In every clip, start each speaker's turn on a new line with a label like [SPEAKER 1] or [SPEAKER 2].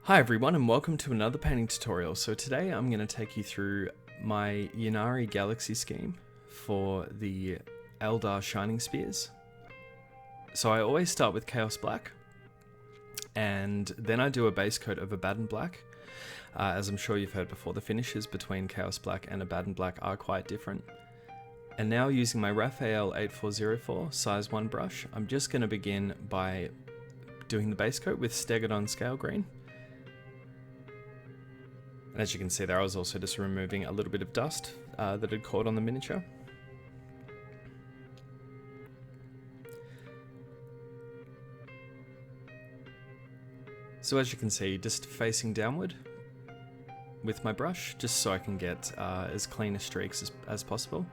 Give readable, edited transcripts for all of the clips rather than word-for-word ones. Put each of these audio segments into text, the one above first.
[SPEAKER 1] Hi everyone and welcome to another painting tutorial. So today I'm going to take you through my Ynnari galaxy scheme for the Eldar Shining Spears. So I always start with Chaos Black and then I do a base coat of Abaddon Black. As I'm sure you've heard before, the finishes between Chaos Black and Abaddon Black are quite different. And now using my Raphael 8404 size 1 brush, I'm just going to begin by doing the base coat with Stegadon Scale Green. And as you can see there, I was also just removing a little bit of dust that had caught on the miniature. So as you can see, just facing downward with my brush, just so I can get as clean a streaks as possible.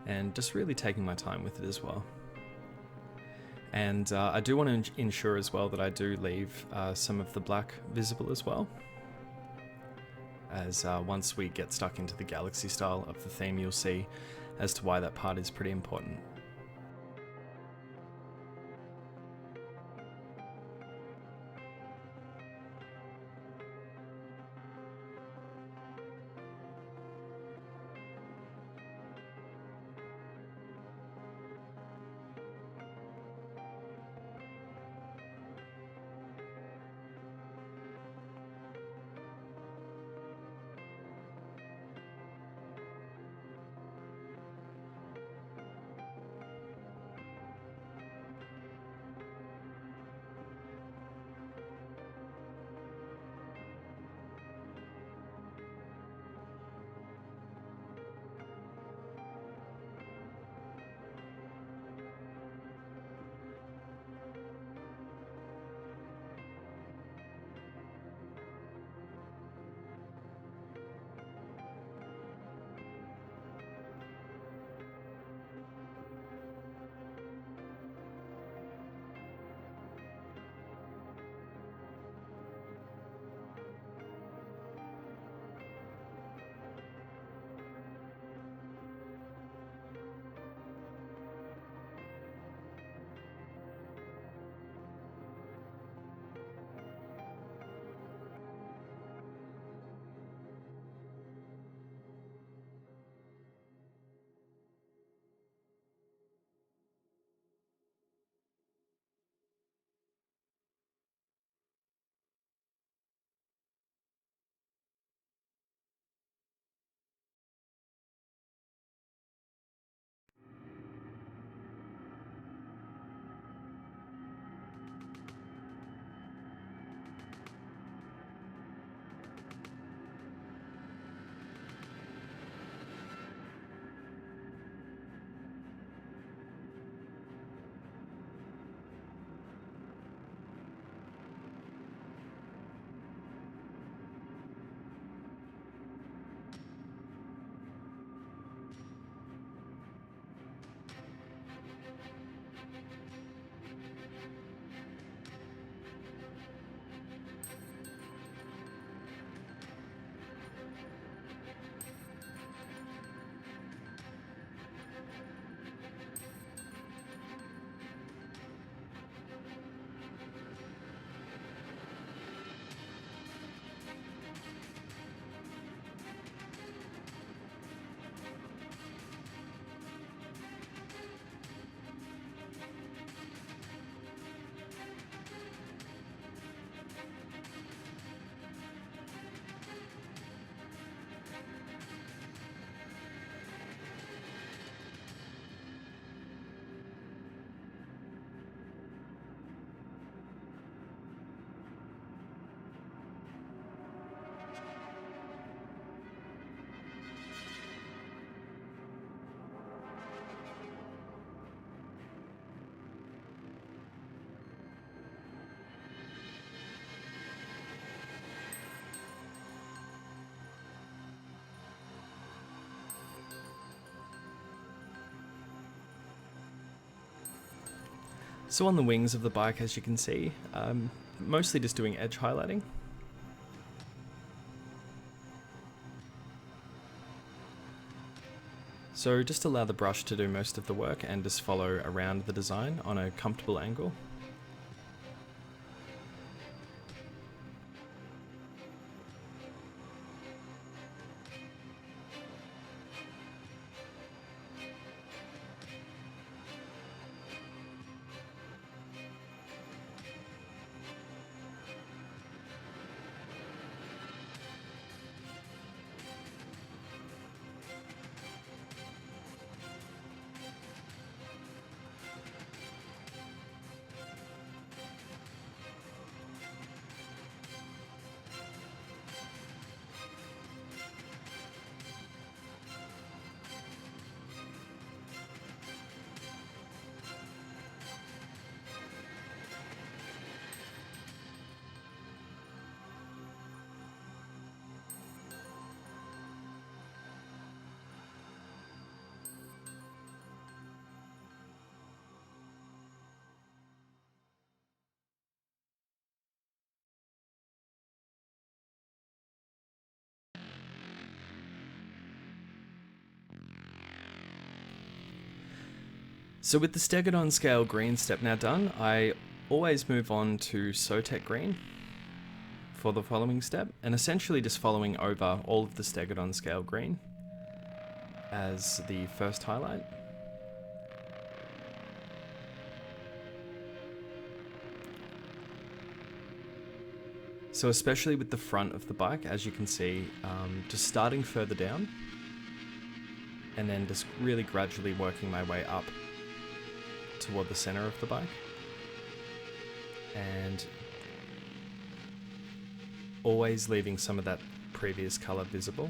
[SPEAKER 1] And just really taking my time with it as well. And I do want to ensure as well that I do leave some of the black visible as well. As once we get stuck into the galaxy style of the theme, you'll see as to why that part is pretty important. So on the wings of the bike, as you can see, mostly just doing edge highlighting. So just allow the brush to do most of the work and just follow around the design on a comfortable angle. So with the Stegodon scale green step now done, I always move on to Sotek green for the following step, and essentially just following over all of the Stegodon scale green as the first highlight. So especially with the front of the bike, as you can see, just starting further down and then just really gradually working my way up toward the center of the bike. And always leaving some of that previous color visible.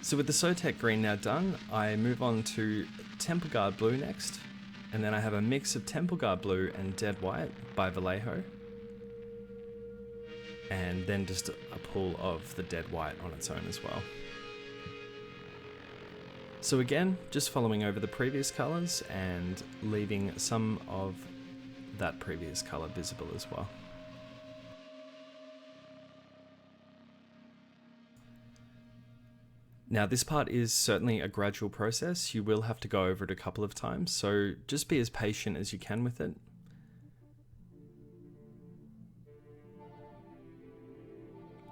[SPEAKER 1] So with the Sotek green now done, I move on to Temple Guard blue next, and then I have a mix of Temple Guard blue and Dead White by Vallejo, and then just a pull of the Dead White on its own as well. So again, just following over the previous colors and leaving some of that previous color visible as well. Now this part is certainly a gradual process. You will have to go over it a couple of times, so just be as patient as you can with it.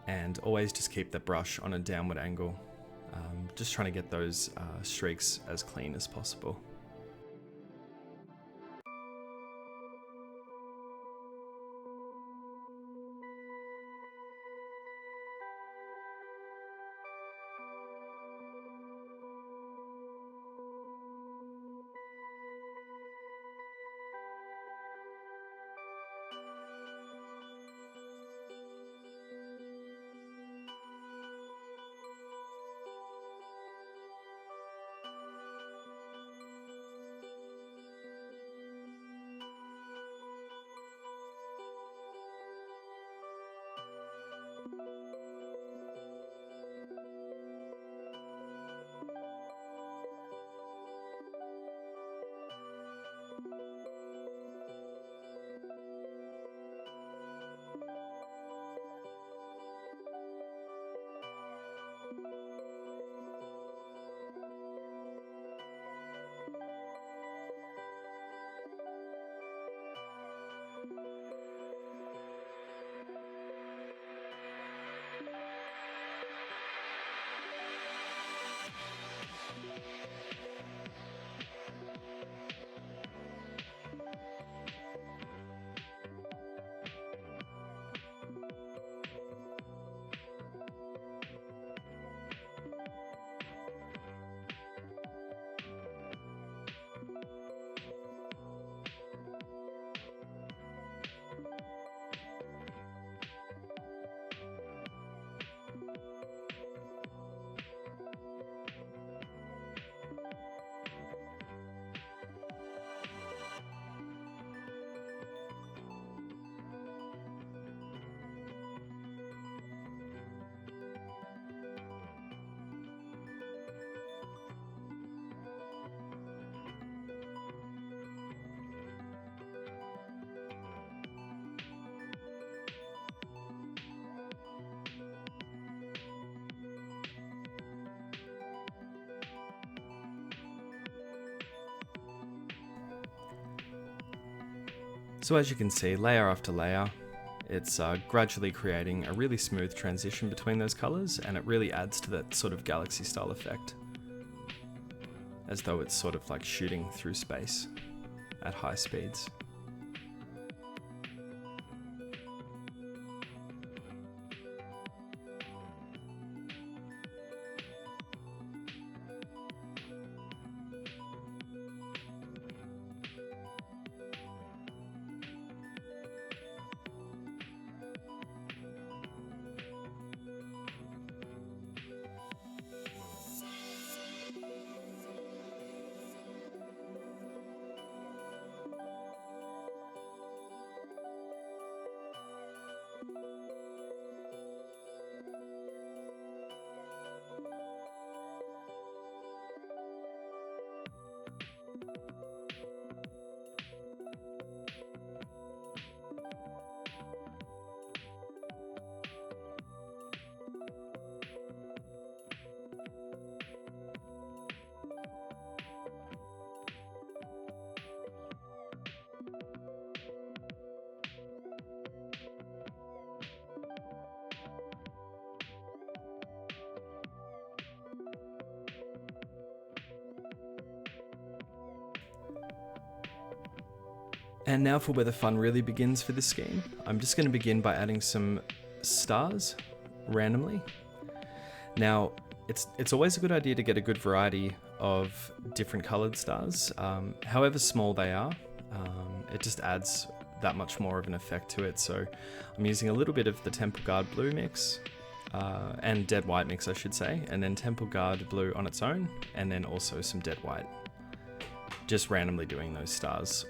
[SPEAKER 1] And always just keep the brush on a downward angle. Just trying to get those streaks as clean as possible. So as you can see, layer after layer, it's gradually creating a really smooth transition between those colors, and it really adds to that sort of galaxy style effect, as though it's sort of like shooting through space at high speeds. And now for where the fun really begins for this scheme. I'm just going to begin by adding some stars randomly. Now, it's always a good idea to get a good variety of different colored stars. However small they are, it just adds that much more of an effect to it. So I'm using a little bit of the Temple Guard blue mix, and dead white mix I should say, and then Temple Guard blue on its own, and then also some dead white. Just randomly doing those stars.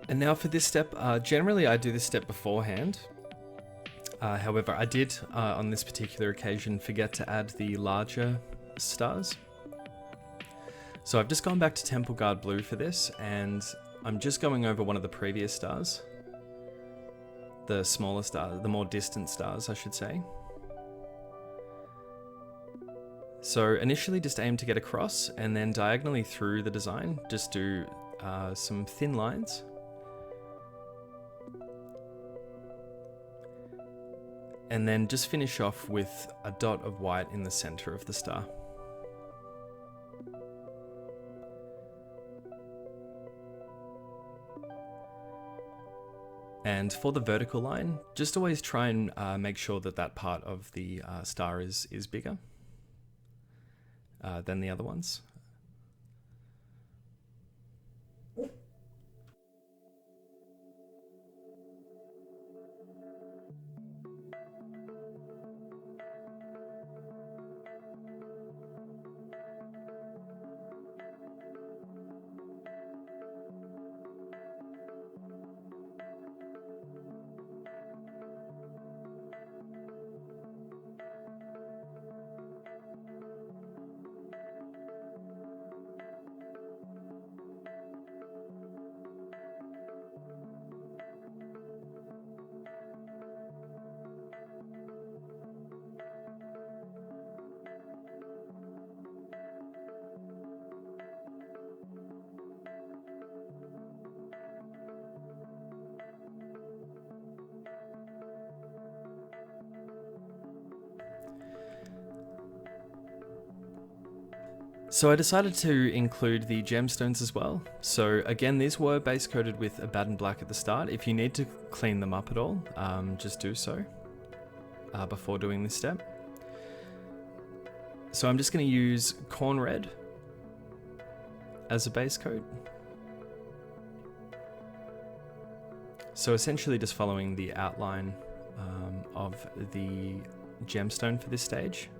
[SPEAKER 1] And now for this step, generally I do this step beforehand. However, I did, on this particular occasion, forget to add the larger stars. So I've just gone back to Temple Guard Blue for this, and I'm just going over one of the previous stars. The smaller star, the more distant stars, I should say. So initially just aim to get across, and then diagonally through the design, just do some thin lines. And then just finish off with a dot of white in the center of the star. And for the vertical line, just always try and make sure that that part of the star is bigger than the other ones. So I decided to include the gemstones as well. So again, these were base coated with Abaddon Black at the start. If you need to clean them up at all, just do so before doing this step. So I'm just going to use Corn Red as a base coat. So essentially just following the outline of the gemstone for this stage.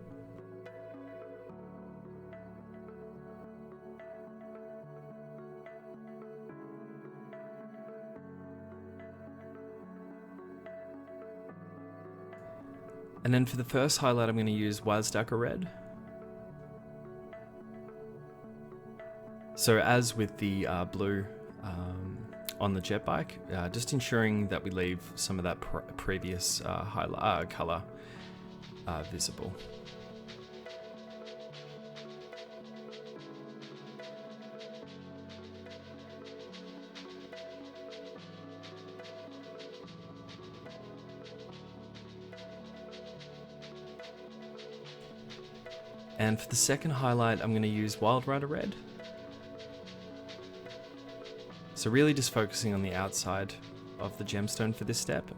[SPEAKER 1] And then for the first highlight, I'm going to use Wazdaka Red. So as with the blue on the jet bike, just ensuring that we leave some of that previous colour visible. And for the second highlight, I'm going to use Wild Rider Red. So really just focusing on the outside of the gemstone for this step.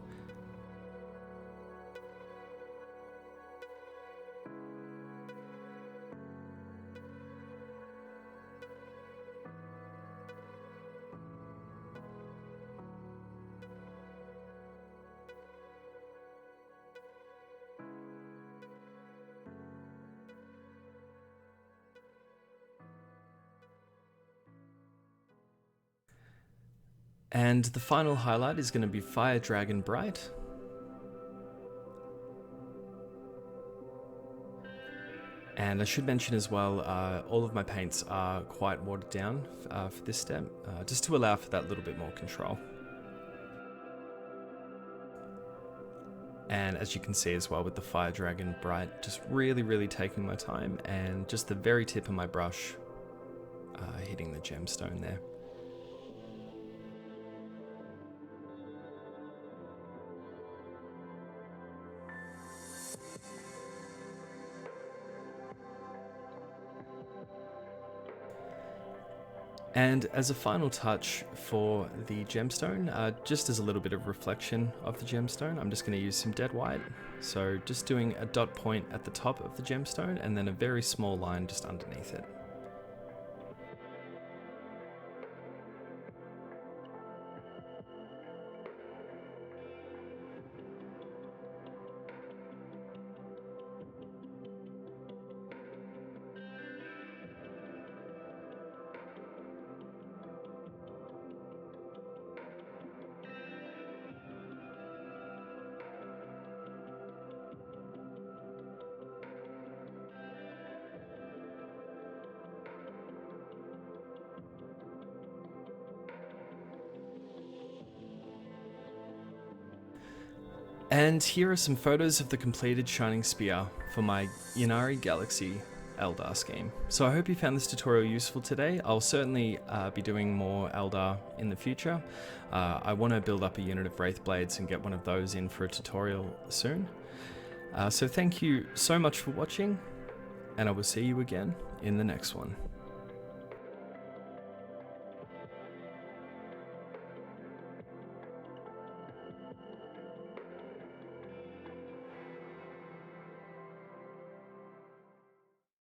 [SPEAKER 1] And the final highlight is going to be Fire Dragon Bright. And I should mention as well, all of my paints are quite watered down for this step, just to allow for that little bit more control. And as you can see as well with the Fire Dragon Bright, just really taking my time, and just the very tip of my brush hitting the gemstone there. And as a final touch for the gemstone, just as a little bit of reflection of the gemstone, I'm just going to use some dead white. So just doing a dot point at the top of the gemstone and then a very small line just underneath it. And here are some photos of the completed Shining Spear for my Ynnari Galaxy Eldar scheme. So I hope you found this tutorial useful today. I'll certainly be doing more Eldar in the future. I want to build up a unit of Wraith Blades and get one of those in for a tutorial soon. So thank you so much for watching, and I will see you again in the next one.